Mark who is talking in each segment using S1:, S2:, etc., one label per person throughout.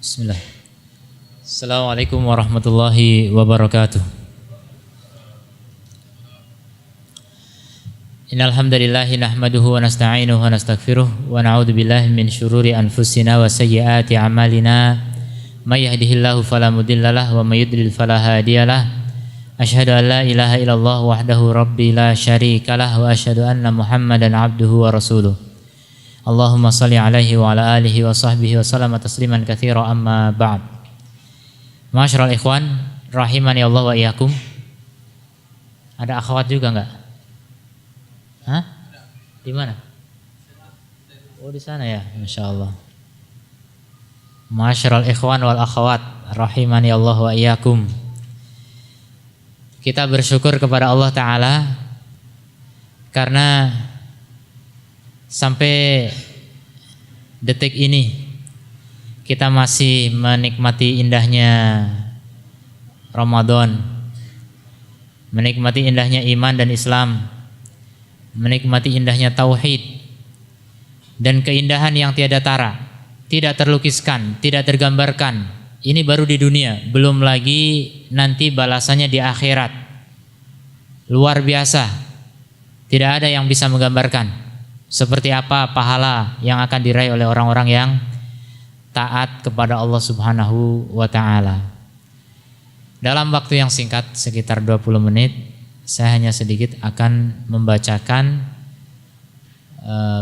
S1: Bismillah. Assalamualaikum warahmatullahi wabarakatuh. Innal hamdalillah nahmaduhu wa nasta'inuhu wa nastaghfiruh wa na'udzu billahi min syururi anfusina wa sayyiati a'malina. May yahdihillahu fala mudhillalah wa may yudlil fala hadiyalah. Asyhadu an la ilaha illallah wahdahu rabbi la syarikalah wa asyhadu anna Muhammadan abduhu wa rasuluh. Allahumma salli alaihi wa ala alihi wa sahbihi wa sallama tasliman katsira amma ba'd. Ma'asyiral ikhwan, rahimani Allah wa iyyakum. Ada akhwat juga enggak? Hah? Di mana? Oh, di sana ya, masyaallah. Ma'asyiral ikhwan wal akhwat, rahimani Allah wa iyyakum. Kita bersyukur kepada Allah Ta'ala karena sampai detik ini kita masih menikmati indahnya Ramadan, menikmati indahnya iman dan Islam, menikmati indahnya tauhid dan keindahan yang tiada tara, tidak terlukiskan, tidak tergambarkan. Ini baru di dunia, belum lagi nanti balasannya di akhirat. Luar biasa, tidak ada yang bisa menggambarkan seperti apa pahala yang akan diraih oleh orang-orang yang taat kepada Allah Subhanahu wa Ta'ala. Dalam waktu yang singkat, sekitar 20 menit, saya hanya sedikit akan membacakan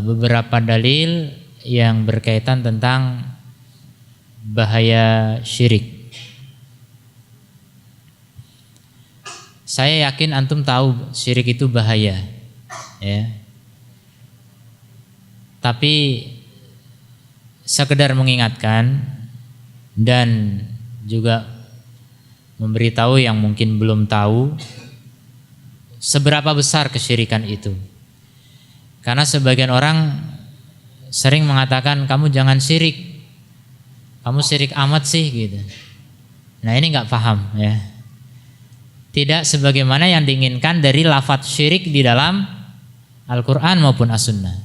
S1: beberapa dalil yang berkaitan tentang bahaya syirik. Saya yakin antum tahu syirik itu bahaya, ya. Tapi sekedar mengingatkan dan juga memberitahu yang mungkin belum tahu seberapa besar kesyirikan itu. Karena sebagian orang sering mengatakan kamu jangan syirik, kamu syirik amat sih gitu. Nah, ini nggak paham ya. Tidak sebagaimana yang diinginkan dari lafadz syirik di dalam Al-Quran maupun As-Sunnah.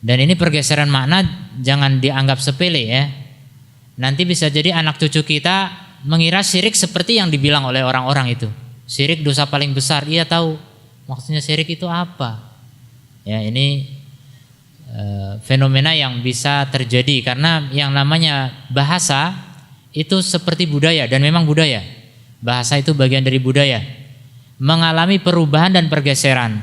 S1: Dan ini pergeseran makna jangan dianggap sepele ya. Nanti bisa jadi anak cucu kita mengira syirik seperti yang dibilang oleh orang-orang itu. Syirik dosa paling besar. Ia tahu maksudnya syirik itu apa. Ya, ini fenomena yang bisa terjadi karena yang namanya bahasa itu seperti budaya dan memang budaya. Bahasa itu bagian dari budaya. Mengalami perubahan dan pergeseran.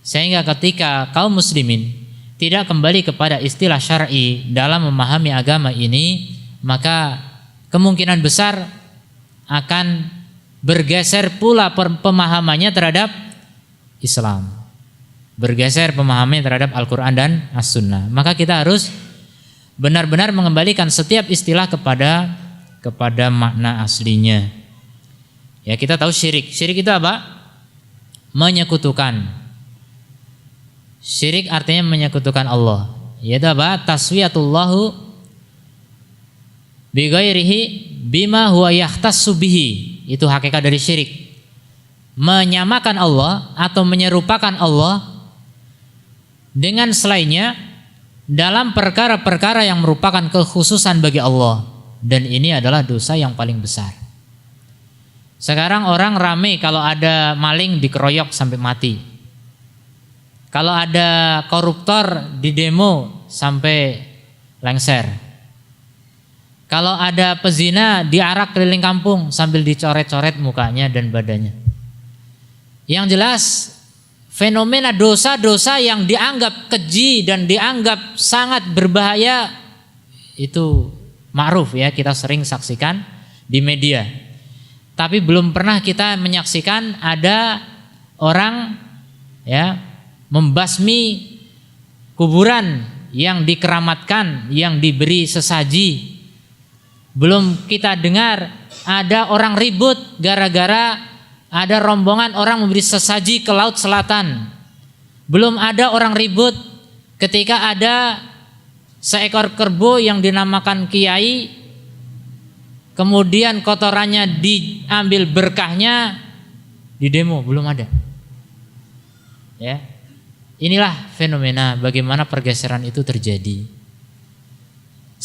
S1: Sehingga ketika kaum muslimin tidak kembali kepada istilah syar'i dalam memahami agama ini, maka kemungkinan besar akan bergeser pula pemahamannya terhadap Islam, bergeser pemahamannya terhadap Al-Quran dan As-Sunnah. Maka kita harus benar-benar mengembalikan setiap istilah kepada makna aslinya. Ya, kita tahu syirik. Syirik itu apa? Menyekutukan. Syirik artinya menyekutukan Allah. Yaitu apa? Taswiyatullahu bighairihi bima huwa yahtassu bihi. Itu hakikat dari syirik. Menyamakan Allah atau menyerupakan Allah dengan selainnya dalam perkara-perkara yang merupakan kekhususan bagi Allah. Dan ini adalah dosa yang paling besar. Sekarang orang rame kalau ada maling dikeroyok sampai mati. Kalau ada koruptor di demo sampai lengser. Kalau ada pezina diarak keliling kampung sambil dicoret-coret mukanya dan badannya. Yang jelas fenomena dosa-dosa yang dianggap keji dan dianggap sangat berbahaya itu ma'ruf ya, kita sering saksikan di media. Tapi belum pernah kita menyaksikan ada orang ya membasmi kuburan yang dikeramatkan, yang diberi sesaji. Belum kita dengar ada orang ribut gara-gara ada rombongan orang memberi sesaji ke laut selatan. Belum ada orang ribut ketika ada seekor kerbau yang dinamakan kiai, kemudian kotorannya diambil berkahnya di demo. Belum ada. Ya. Inilah fenomena bagaimana pergeseran itu terjadi.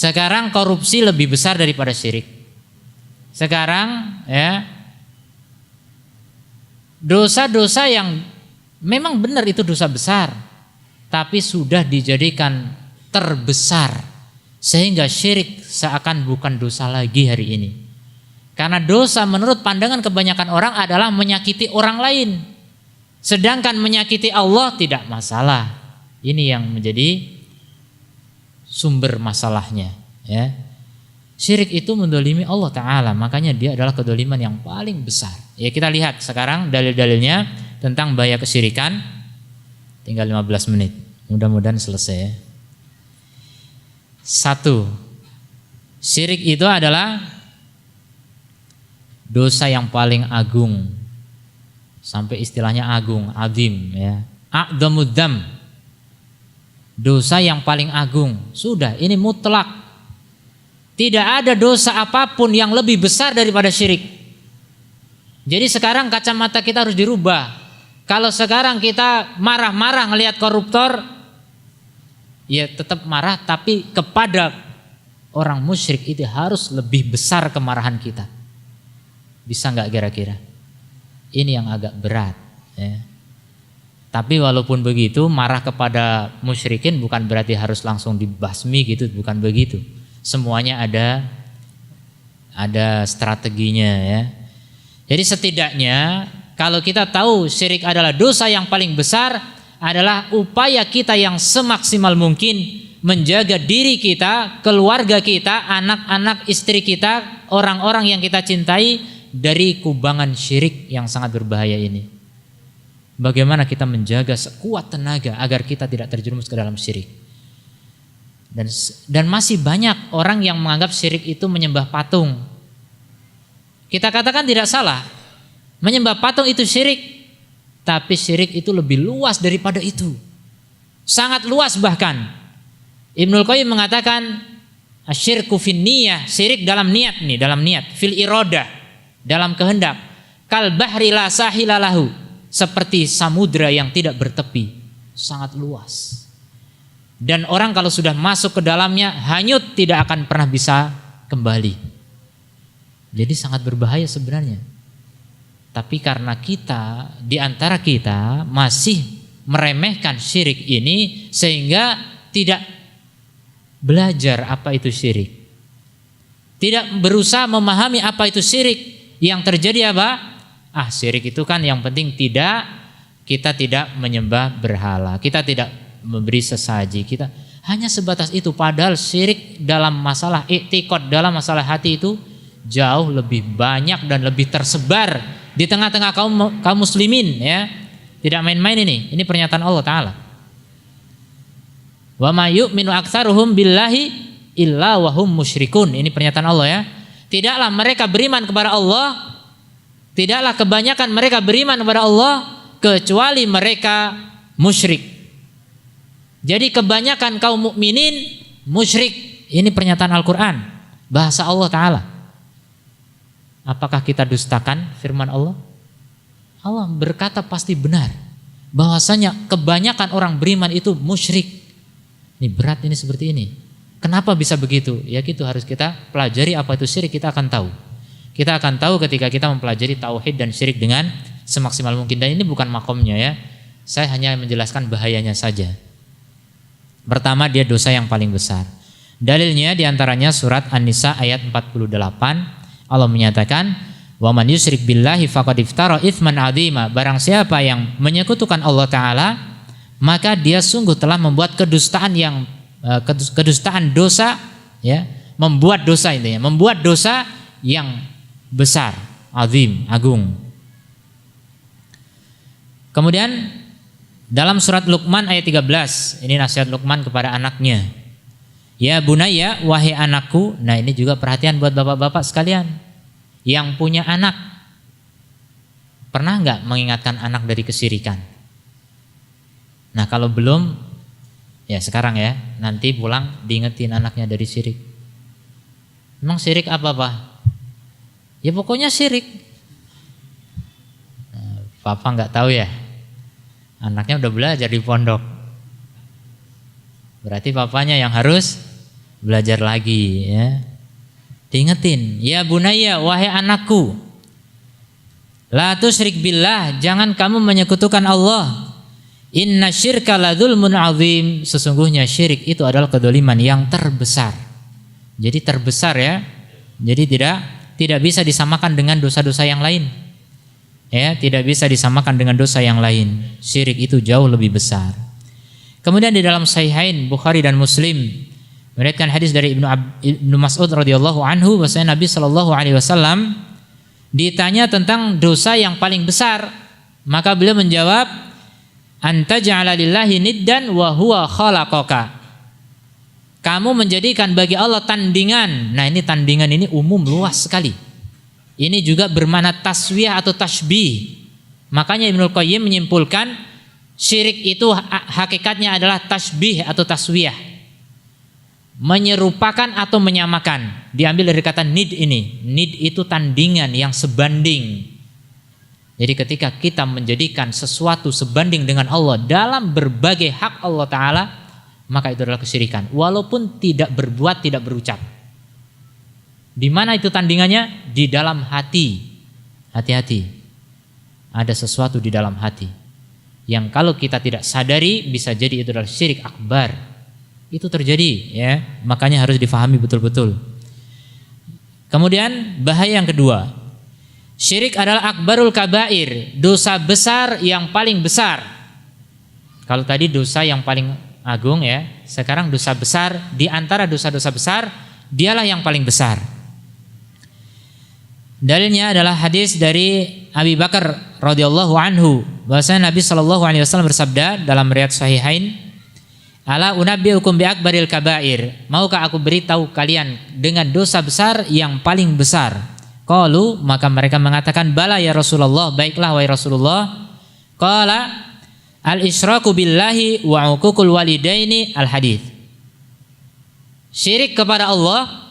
S1: Sekarang korupsi lebih besar daripada syirik. Sekarang ya, dosa-dosa yang memang benar itu dosa besar, tapi sudah dijadikan terbesar sehingga syirik seakan bukan dosa lagi hari ini. Karena dosa menurut pandangan kebanyakan orang adalah menyakiti orang lain, sedangkan menyakiti Allah tidak masalah. Ini yang menjadi sumber masalahnya ya. Syirik itu mendolimi Allah Ta'ala, makanya dia adalah kedoliman yang paling besar. Ya, kita lihat sekarang dalil-dalilnya tentang bahaya kesyirikan. Tinggal 15 menit, mudah-mudahan selesai ya. 1. Syirik itu adalah dosa yang paling agung. Sampai istilahnya agung, azim ya. A'dhamudzam. Dosa yang paling agung. Sudah, ini mutlak. Tidak ada dosa apapun yang lebih besar daripada syirik. Jadi sekarang kacamata kita harus dirubah. Kalau sekarang kita marah-marah ngelihat koruptor, ya tetap marah, tapi kepada orang musyrik itu harus lebih besar kemarahan kita. Bisa nggak kira-kira? Ini yang agak berat ya. Tapi walaupun begitu, marah kepada musyrikin bukan berarti harus langsung dibasmi gitu, bukan begitu. Semuanya ada strateginya ya. Jadi setidaknya kalau kita tahu syirik adalah dosa yang paling besar, adalah upaya kita yang semaksimal mungkin menjaga diri kita, keluarga kita, anak-anak, istri kita, orang-orang yang kita cintai dari kubangan syirik yang sangat berbahaya ini. Bagaimana kita menjaga sekuat tenaga agar kita tidak terjerumus ke dalam syirik. Dan masih banyak orang yang menganggap syirik itu menyembah patung. Kita katakan tidak salah, menyembah patung itu syirik, tapi syirik itu lebih luas daripada itu, sangat luas bahkan. Ibnul Qayyim mengatakan asyirku fin niyah, syirik dalam niat nih, dalam niat, fil iradah, dalam kehendak, kal bahri la sahila lahu, seperti samudra yang tidak bertepi, sangat luas. Dan orang kalau sudah masuk ke dalamnya hanyut, tidak akan pernah bisa kembali. Jadi sangat berbahaya sebenarnya. Tapi karena kita, di antara kita masih meremehkan syirik ini, sehingga tidak belajar apa itu syirik, tidak berusaha memahami apa itu syirik. Yang terjadi apa? Syirik itu kan yang penting kita tidak menyembah berhala, kita tidak memberi sesaji, kita hanya sebatas itu. Padahal syirik dalam masalah i'tiqad, dalam masalah hati itu jauh lebih banyak dan lebih tersebar di tengah-tengah kaum muslimin ya. Tidak main-main ini pernyataan Allah Ta'ala. Wa ma yu'minu aktsaruhum billahi illa wa hum musyrikun. Ini pernyataan Allah ya. Tidaklah mereka beriman kepada Allah, tidaklah kebanyakan mereka beriman kepada Allah kecuali mereka musyrik. Jadi kebanyakan kaum mukminin musyrik. Ini pernyataan Al-Quran, bahasa Allah Ta'ala. Apakah kita dustakan firman Allah? Allah berkata pasti benar, bahwasanya kebanyakan orang beriman itu musyrik. Ini berat, ini seperti ini. Kenapa bisa begitu? Ya gitu, harus kita pelajari apa itu syirik, kita akan tahu. Kita akan tahu ketika kita mempelajari tauhid dan syirik dengan semaksimal mungkin. Dan ini bukan makomnya ya. Saya hanya menjelaskan bahayanya saja. Pertama, dia dosa yang paling besar. Dalilnya diantaranya surat An-Nisa ayat 48. Allah menyatakan, wa man yusyrik billahi faqad iftara itsman 'azima. Barang siapa yang menyekutukan Allah Ta'ala, maka dia sungguh telah membuat kedustaan dosa ya, membuat dosa intinya, membuat dosa yang besar, azim, agung. Kemudian dalam surat Luqman ayat 13, ini nasihat Luqman kepada anaknya. Ya bunayya, wahai anakku. Nah ini juga perhatian buat bapak-bapak sekalian yang punya anak. Pernah nggak mengingatkan anak dari kesyirikan? Nah kalau belum, ya sekarang ya, nanti pulang diingetin anaknya dari syirik. Emang syirik apa Pak? Ya pokoknya syirik. Nah, Papa nggak tahu ya. Anaknya udah belajar di pondok. Berarti papanya yang harus belajar lagi ya. Diingetin, ya bunayya, wahai anakku, la tusyrik billah, jangan kamu menyekutukan Allah. Inna syirka la dzulmun azim, sesungguhnya syirik itu adalah kedzaliman yang terbesar. Jadi terbesar ya. Jadi tidak bisa disamakan dengan dosa-dosa yang lain. Ya, tidak bisa disamakan dengan dosa yang lain. Syirik itu jauh lebih besar. Kemudian di dalam Sahihain Bukhari dan Muslim meriwayatkan hadis dari Ibnu Mas'ud radhiyallahu anhu bahwasanya Nabi sallallahu alaihi wasallam ditanya tentang dosa yang paling besar, maka beliau menjawab, anta ja'ala lillahi niddan wa huwa khalaqaka. Kamu menjadikan bagi Allah tandingan. Nah, ini tandingan ini umum luas sekali. Ini juga bermakna taswiyah atau tashbih. Makanya Ibnu Qayyim menyimpulkan syirik itu hakikatnya adalah tashbih atau taswiyah. Menyerupakan atau menyamakan. Diambil dari kata nid ini. Nid itu tandingan yang sebanding. Jadi ketika kita menjadikan sesuatu sebanding dengan Allah dalam berbagai hak Allah Ta'ala, maka itu adalah kesyirikan. Walaupun tidak berbuat, tidak berucap. Di mana itu tandingannya? Di dalam hati. Hati-hati. Ada sesuatu di dalam hati yang kalau kita tidak sadari bisa jadi itu adalah syirik akbar. Itu terjadi ya. Makanya harus difahami betul-betul. Kemudian bahaya yang kedua. Syirik adalah akbarul kabair, dosa besar yang paling besar. Kalau tadi dosa yang paling agung ya, sekarang dosa besar, di antara dosa-dosa besar dialah yang paling besar. Dalilnya adalah hadis dari Abi Bakar radhiyallahu anhu bahwasanya Nabi sallallahu alaihi wasallam bersabda dalam riwayat Sahihain, ala unabbiukum bi akbaril kabair, maukah aku beritahu kalian dengan dosa besar yang paling besar? Qalu, maka mereka mengatakan, bala ya Rasulullah, baiklah wahai Rasulullah. Qala al-isyraku billahi wa uququl walidaini al-hadits. Syirik kepada Allah,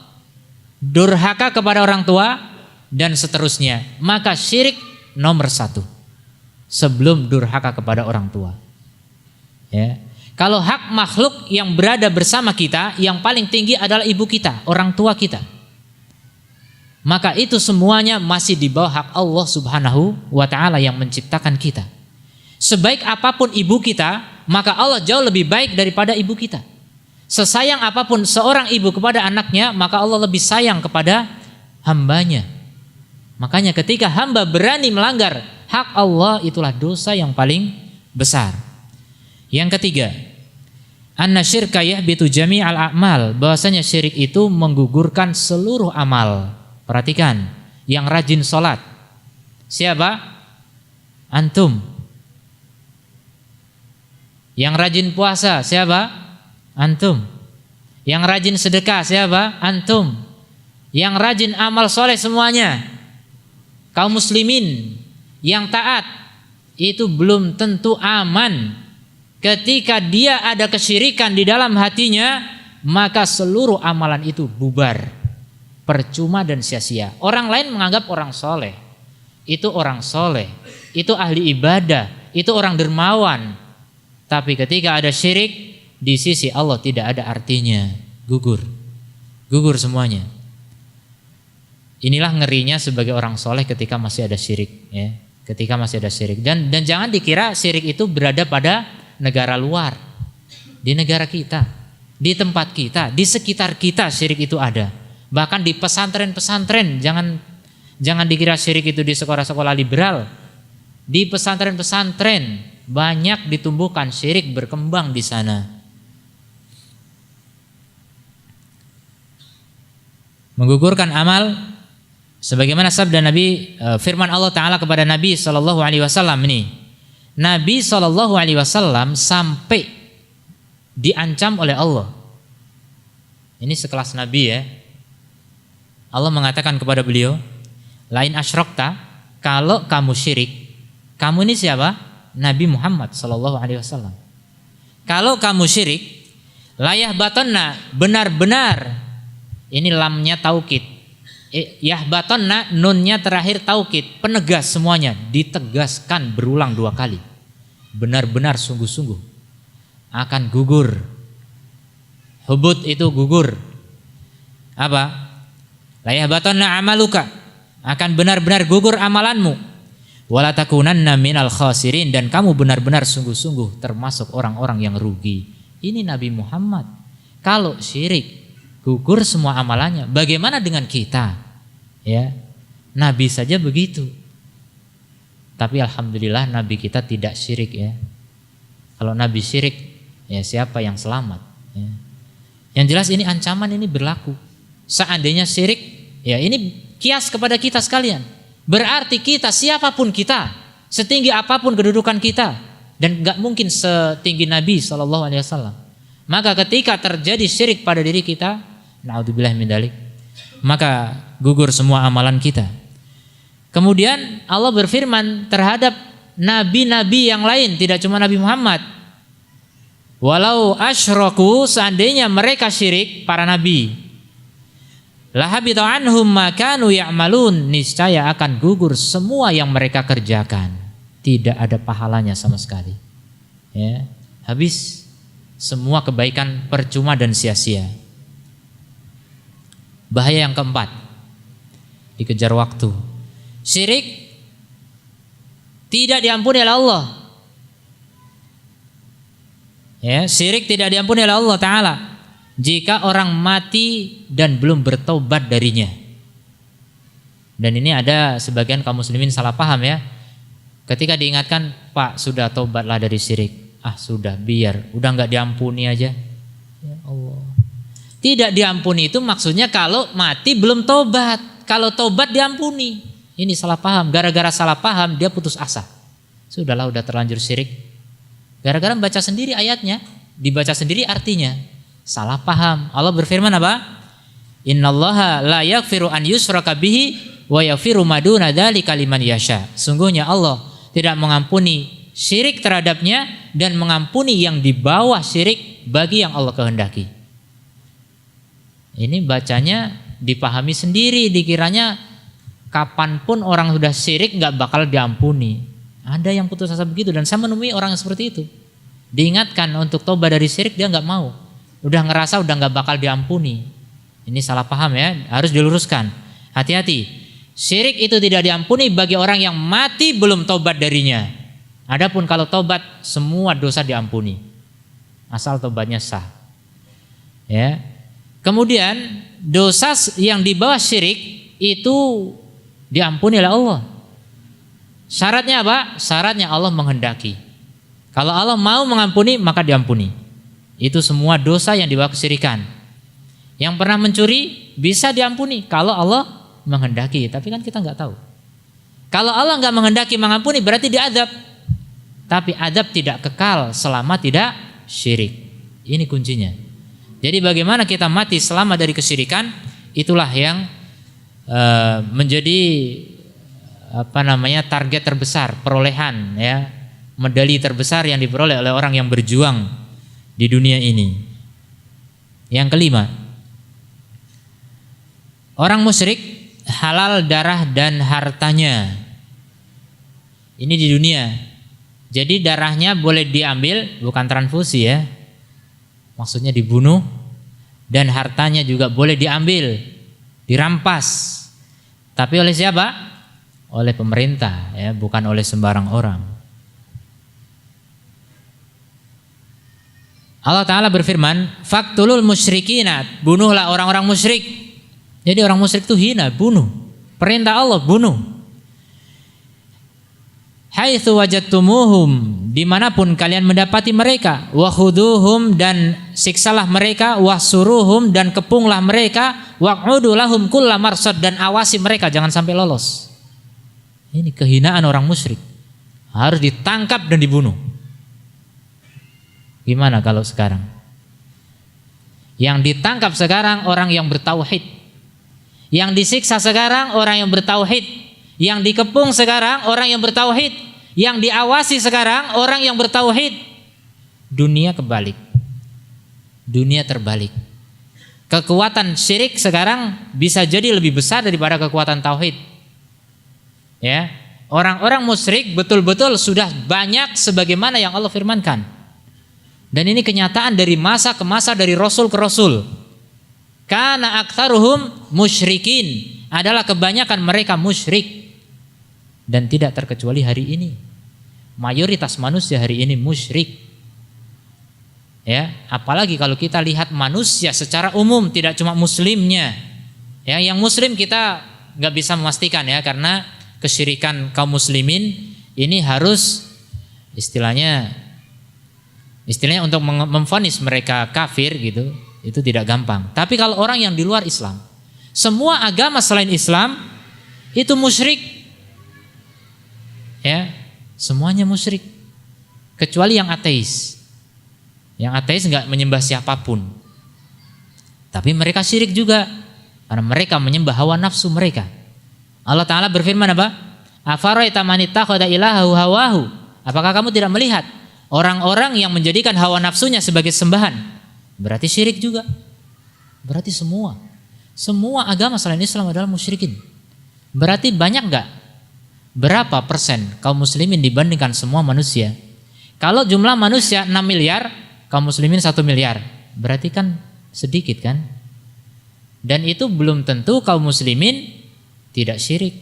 S1: durhaka kepada orang tua, dan seterusnya. Maka syirik nomor 1 sebelum durhaka kepada orang tua ya. Kalau hak makhluk yang berada bersama kita, yang paling tinggi adalah ibu kita, orang tua kita, maka itu semuanya masih di bawah hak Allah subhanahu wa ta'ala yang menciptakan kita. Sebaik apapun ibu kita, maka Allah jauh lebih baik daripada ibu kita. Sesayang apapun seorang ibu kepada anaknya, maka Allah lebih sayang kepada hambanya. Makanya ketika hamba berani melanggar hak Allah, itulah dosa yang paling besar. Yang ketiga, anna syirka yahbitu jami'al a'mal, bahwasanya syirik itu menggugurkan seluruh amal. Perhatikan, yang rajin sholat siapa? Antum. Yang rajin puasa siapa? Antum. Yang rajin sedekah siapa? Antum. Yang rajin amal soleh semuanya, kaum muslimin yang taat, itu belum tentu aman. Ketika dia ada kesyirikan di dalam hatinya, maka seluruh amalan itu bubar, percuma dan sia-sia. Orang lain menganggap orang soleh, itu orang soleh, itu ahli ibadah, itu orang dermawan. Tapi ketika ada syirik, di sisi Allah tidak ada artinya, gugur semuanya. Inilah ngerinya sebagai orang soleh ketika masih ada syirik ya. Ketika masih ada syirik. Dan jangan dikira syirik itu berada pada negara luar. Di negara kita, di tempat kita, di sekitar kita syirik itu ada. Bahkan di pesantren-pesantren, jangan dikira syirik itu di sekolah-sekolah liberal. Di pesantren-pesantren banyak ditumbuhkan syirik, berkembang di sana. Menggugurkan amal, sebagaimana sabda Nabi, firman Allah Ta'ala kepada Nabi Sallallahu Alaihi Wasallam ini. Nabi Sallallahu Alaihi Wasallam sampai diancam oleh Allah. Ini sekelas Nabi ya. Allah mengatakan kepada beliau, lain asyrokta, kalau kamu syirik. Kamu ini siapa? Nabi Muhammad Sallallahu Alaihi Wasallam. Kalau kamu syirik, layah batonna, benar-benar, ini lamnya taukid. Yahbatonna, nunnya terakhir taukid, penegas semuanya, ditegaskan berulang 2 kali. Benar-benar sungguh-sungguh akan gugur. Hubut itu gugur, Apa? La yahbatanna amaluka, akan benar-benar gugur amalanmu. Wala takunanna minal khasirin, dan kamu benar-benar sungguh-sungguh termasuk orang-orang yang rugi. Ini Nabi Muhammad. Kalau syirik gugur semua amalannya, bagaimana dengan kita? Ya, Nabi saja begitu. Tapi alhamdulillah Nabi kita tidak syirik ya. Kalau Nabi syirik, ya siapa yang selamat? Ya. Yang jelas ini ancaman ini berlaku. Seandainya syirik, ya ini kias kepada kita sekalian. Berarti kita, siapapun kita, setinggi apapun kedudukan kita, dan gak mungkin setinggi Nabi SAW. Maka ketika terjadi syirik pada diri kita, na'udzubillah min dzalik, maka gugur semua amalan kita. Kemudian Allah berfirman terhadap nabi-nabi yang lain, tidak cuma Nabi Muhammad. Walau asyraku, seandainya mereka syirik, para nabi, lahabita anhum ma kanu ya'malun, niscaya akan gugur semua yang mereka kerjakan. Tidak ada pahalanya sama sekali. Ya, habis semua kebaikan percuma dan sia-sia. Bahaya yang keempat, dikejar waktu. Syirik tidak diampuni oleh Allah. Ya, syirik tidak diampuni oleh Allah Ta'ala jika orang mati dan belum bertobat darinya. Dan ini ada sebagian kaum muslimin salah paham ya. Ketika diingatkan, Pak sudah tobatlah dari syirik. Ah sudah, biar, udah gak diampuni aja. Ya Allah. Tidak diampuni itu maksudnya kalau mati belum tobat. Kalau tobat diampuni. Ini salah paham. Gara-gara salah paham dia putus asa. Sudahlah, udah terlanjur syirik. Gara-gara baca sendiri ayatnya, dibaca sendiri artinya. Salah paham. Allah berfirman apa? Innallaha la yaghfiru an yushraka bihi wa yaghfiru ma duna dzalika liman yasha. Sungguhnya Allah tidak mengampuni syirik terhadapnya dan mengampuni yang di bawah syirik bagi yang Allah kehendaki. Ini bacanya dipahami sendiri, dikiranya kapanpun orang sudah syirik nggak bakal diampuni. Ada yang putus asa begitu, dan saya menemui orang yang seperti itu. Diingatkan untuk tobat dari syirik dia nggak mau. Udah ngerasa udah nggak bakal diampuni. Ini salah paham ya, harus diluruskan. Hati-hati. Syirik itu tidak diampuni bagi orang yang mati belum tobat darinya. Adapun kalau tobat, semua dosa diampuni. Asal tobatnya sah. Ya. Kemudian dosa yang di bawah syirik itu diampuni oleh Allah. Syaratnya apa? Syaratnya Allah menghendaki. Kalau Allah mau mengampuni, maka diampuni. Itu semua dosa yang di bawah kesyirikan. Yang pernah mencuri bisa diampuni kalau Allah menghendaki, tapi kan kita nggak tahu. Kalau Allah nggak menghendaki mengampuni berarti diadab. Tapi adab tidak kekal selama tidak syirik. Ini kuncinya. Jadi bagaimana kita mati selama dari kesyirikan, itulah yang menjadi target terbesar, perolehan ya, medali terbesar yang diperoleh oleh orang yang berjuang di dunia ini. Yang kelima, orang musyrik halal darah dan hartanya. Ini di dunia. Jadi darahnya boleh diambil, bukan transfusi ya. Maksudnya dibunuh, dan hartanya juga boleh diambil, dirampas. Tapi oleh siapa? Oleh pemerintah ya, bukan oleh sembarang orang. Allah Ta'ala berfirman, "Faktulul musyrikina", bunuhlah orang-orang musyrik. Jadi orang musyrik itu hina, bunuh. Perintah Allah, bunuh. Haitsu wajadtumuhum, dimanapun kalian mendapati mereka, wakhuduhum, dan siksalah mereka, wahsuruhum, dan kepunglah mereka, waq'udu lahum kulla marsad, dan awasi mereka jangan sampai lolos. Ini kehinaan orang musyrik, harus ditangkap dan dibunuh. Gimana kalau sekarang? Yang ditangkap sekarang orang yang bertauhid, yang disiksa sekarang orang yang bertauhid, yang dikepung sekarang orang yang bertauhid, yang diawasi sekarang orang yang bertauhid. Dunia kebalik, dunia terbalik. Kekuatan syirik sekarang bisa jadi lebih besar daripada kekuatan tauhid. Ya, orang-orang musyrik betul-betul sudah banyak sebagaimana yang Allah firmankan. Dan ini kenyataan dari masa ke masa, dari rasul ke rasul. Kana aktsaruhum musyrikin, adalah kebanyakan mereka musyrik. Dan tidak terkecuali hari ini. Mayoritas manusia hari ini musyrik. Ya, apalagi kalau kita lihat manusia secara umum, tidak cuma muslimnya. Ya, yang muslim kita nggak bisa memastikan ya, karena kesyirikan kaum muslimin ini harus istilahnya untuk memvonis mereka kafir gitu, itu tidak gampang. Tapi kalau orang yang di luar Islam, semua agama selain Islam itu musyrik. Ya, semuanya musyrik kecuali yang ateis. Yang ateis nggak menyembah siapapun, tapi mereka syirik juga karena mereka menyembah hawa nafsu mereka. Allah Ta'ala berfirman apa? Afaraita man ittakhadha ilahahu hawahu. Apakah kamu tidak melihat orang-orang yang menjadikan hawa nafsunya sebagai sembahan? Berarti syirik juga. Berarti semua agama selain Islam adalah musyrikin. Berarti banyak nggak? Berapa persen kaum muslimin dibandingkan semua manusia? Kalau jumlah manusia 6 miliar, kaum muslimin 1 miliar, berarti kan sedikit kan? Dan itu belum tentu kaum muslimin tidak syirik.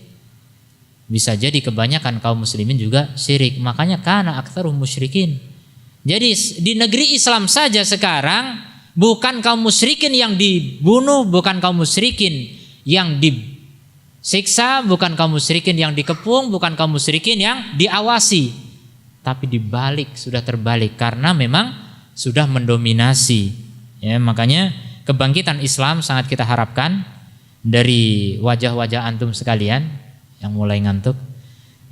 S1: Bisa jadi kebanyakan kaum muslimin juga syirik. Makanya kana aktsaruhum musyrikin. Jadi di negeri Islam saja sekarang bukan kaum musyrikin yang dibunuh, bukan kaum musyrikin yang disiksa, bukan kaum musyrikin yang dikepung, bukan kaum musyrikin yang diawasi. Tapi dibalik, sudah terbalik karena memang sudah mendominasi. Ya, makanya kebangkitan Islam sangat kita harapkan dari wajah-wajah antum sekalian yang mulai ngantuk.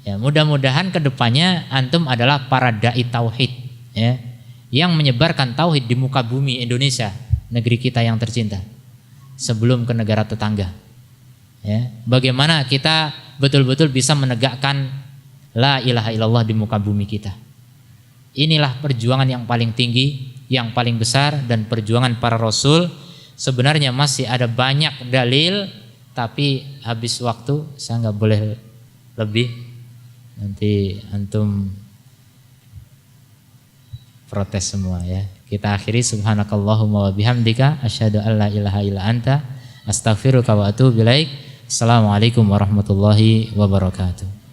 S1: Ya, mudah-mudahan kedepannya antum adalah para dai tauhid, ya, yang menyebarkan tauhid di muka bumi Indonesia, negeri kita yang tercinta, sebelum ke negara tetangga. Ya, bagaimana kita betul-betul bisa menegakkan la ilaha illallah di muka bumi kita. Inilah perjuangan yang paling tinggi, yang paling besar, dan perjuangan para rasul. Sebenarnya masih ada banyak dalil, tapi habis waktu, saya nggak boleh lebih. Nanti antum protes semua ya. Kita akhiri subhanakallahumma wa bihamdika asyhadu an la ilaha illa anta astaghfiruka wa atubu ilaik. Assalamualaikum warahmatullahi wabarakatuh.